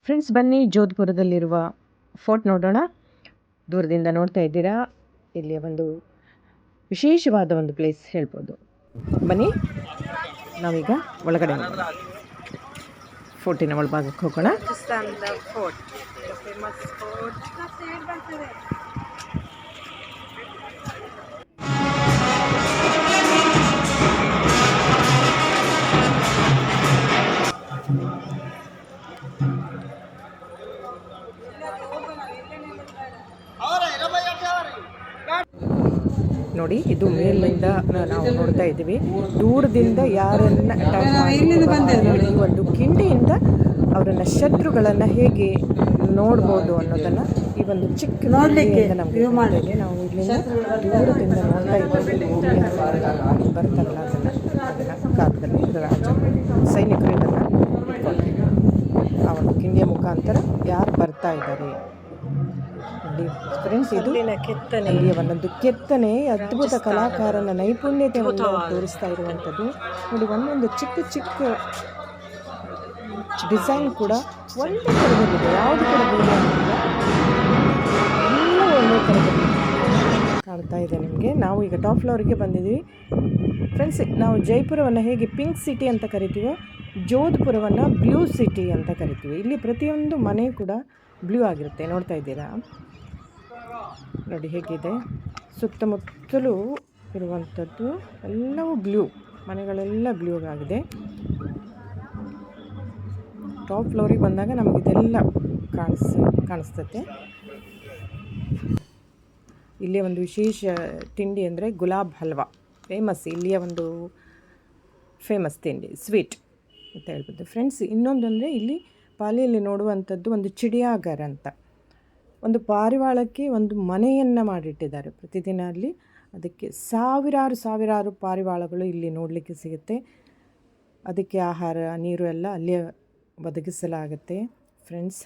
Friends, ಬನ್ನಿ ಜೋಧ್ಪುರದಲ್ಲಿರುವ fort ನೋಡೋಣ. ದೂರದಿಂದ ನೋಡ್ತಾ ಇದ್ದೀರಾ, ಇಲ್ಲಿಯ ಒಂದು ವಿಶೇಷವಾದ ಒಂದು ಪ್ಲೇಸ್ ಹೇಳ್ಬೋದು. ಬನ್ನಿ ನಾವೀಗ ಒಳಗಡೆ ಹೋಗೋಣ. ಫೋರ್ಟಿನ ಒಳಭಾಗಕ್ಕೆ ಹೋಗೋಣ. ನೋಡಿ, ಇದು ಮೇಲಿಂದ ನಾವು ನೋಡ್ತಾ ಇದ್ದೀವಿ. ದೂರದಿಂದ ಯಾರನ್ನ ಅಟ್ಯಾಕ್ ಮಾಡಿ ಈ ಒಂದು ಕಿಂಡಿಯಿಂದ ಅವರನ್ನ ಶತ್ರುಗಳನ್ನು ಹೇಗೆ ನೋಡ್ಬೋದು ಅನ್ನೋದನ್ನು ಈ ಒಂದು ಚಿಕ್ಕ ನೋಡಲಿಕ್ಕೆ ನಮಗೆ ನಾವು ಇಲ್ಲಿಂದ ದೂರದಿಂದ ನೋಡ್ತಾ ಇದ್ದೀವಿ. ಬರ್ತಾರಲ್ಲ ಅದನ್ನು ಕಾಲದಲ್ಲಿ ರಾಜ ಸೈನಿಕರು ಇದನ್ನು ಇಟ್ಕೊಂಡಿದ್ದಾರೆ. ಆ ಒಂದು ಕಿಂಡಿಯ ಮುಖಾಂತರ ಯಾರು ಬರ್ತಾ ಇದ್ದಾರೆ ನೋಡಿ ಫ್ರೆಂಡ್ಸ್. ಇದು ಕೆತ್ತನೆಯ ಒಂದೊಂದು ಕೆತ್ತನೆ ಅದ್ಭುತ ಕಲಾಕಾರನ ನೈಪುಣ್ಯತೆಯನ್ನು ತೋರಿಸ್ತಾ ಇರುವಂಥದ್ದು. ನೋಡಿ, ಒಂದೊಂದು ಚಿಕ್ಕ ಚಿಕ್ಕ ಡಿಸೈನ್ ಕೂಡ ಒಂದೇ ಥರದಲ್ಲಿದೆ, ಯಾವುದು ಕೂಡ ಬೇರೆ ಆಗಿಲ್ಲ, ಎಲ್ಲ ಒಂದೇ ಥರದಲ್ಲಿ ಕಾಣ್ತಾ ಇದೆ ನಿಮಗೆ. ನಾವು ಈಗ ಟಾಪ್ ಫ್ಲೋರಿಗೆ ಬಂದಿದ್ದೀವಿ ಫ್ರೆಂಡ್ಸ್. ನಾವು ಜೈಪುರವನ್ನು ಹೇಗೆ ಪಿಂಕ್ ಸಿಟಿ ಅಂತ ಕರಿತೀವೋ, ಜೋಧ್ಪುರವನ್ನು ಬ್ಲೂ ಸಿಟಿ ಅಂತ ಕರಿತೀವಿ. ಇಲ್ಲಿ ಪ್ರತಿಯೊಂದು ಮನೆ ಕೂಡ ಬ್ಲೂ ಆಗಿರುತ್ತೆ, ನೋಡ್ತಾ ಇದ್ದೀರಾ ನೋಡಿ ಹೇಗಿದೆ. ಸುತ್ತಮುತ್ತಲೂ ಇರುವಂಥದ್ದು ಎಲ್ಲವೂ ಬ್ಲೂ, ಮನೆಗಳೆಲ್ಲ ಬ್ಲೂ ಆಗಿದೆ. ಟಾಪ್ ಫ್ಲೋರಿಗೆ ಬಂದಾಗ ನಮಗಿದೆಲ್ಲ ಕಾಣಿಸ್ತತೆ. ಇಲ್ಲಿಯ ಒಂದು ವಿಶೇಷ ತಿಂಡಿ ಅಂದರೆ ಗುಲಾಬ್ ಹಲ್ವಾ, ಫೇಮಸ್, ಇಲ್ಲಿಯ ಒಂದು ಫೇಮಸ್ ತಿಂಡಿ, ಸ್ವೀಟ್ ಅಂತ ಹೇಳ್ಬೋದು ಫ್ರೆಂಡ್ಸ್. ಇನ್ನೊಂದಂದರೆ ಇಲ್ಲಿ ಪಾಲಿಯಲ್ಲಿ ನೋಡುವಂಥದ್ದು ಒಂದು ಚಿಡಿಯಾಘರ್ ಅಂತ, ಒಂದು ಪಾರಿವಾಳಕ್ಕೆ ಒಂದು ಮನೆಯನ್ನು ಮಾಡಿಟ್ಟಿದ್ದಾರೆ. ಪ್ರತಿದಿನ ಅಲ್ಲಿ ಅದಕ್ಕೆ ಸಾವಿರಾರು ಪಾರಿವಾಳಗಳು ಇಲ್ಲಿ ನೋಡಲಿಕ್ಕೆ ಸಿಗುತ್ತೆ. ಅದಕ್ಕೆ ಆಹಾರ ನೀರು ಎಲ್ಲ ಅಲ್ಲೇ ಒದಗಿಸಲಾಗುತ್ತೆ ಫ್ರೆಂಡ್ಸ್.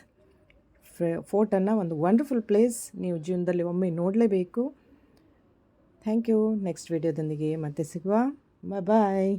ಫೋರ್ಟನ್ನು ಒಂದು ವಂಡರ್ಫುಲ್ ಪ್ಲೇಸ್, ನೀವು ಜೀವನದಲ್ಲಿ ಒಮ್ಮೆ ನೋಡಲೇಬೇಕು. Thank you. ನೆಕ್ಸ್ಟ್ ವಿಡಿಯೋದೊಂದಿಗೆ ಮತ್ತೆ ಸಿಗುವ. ಬಾಯ್.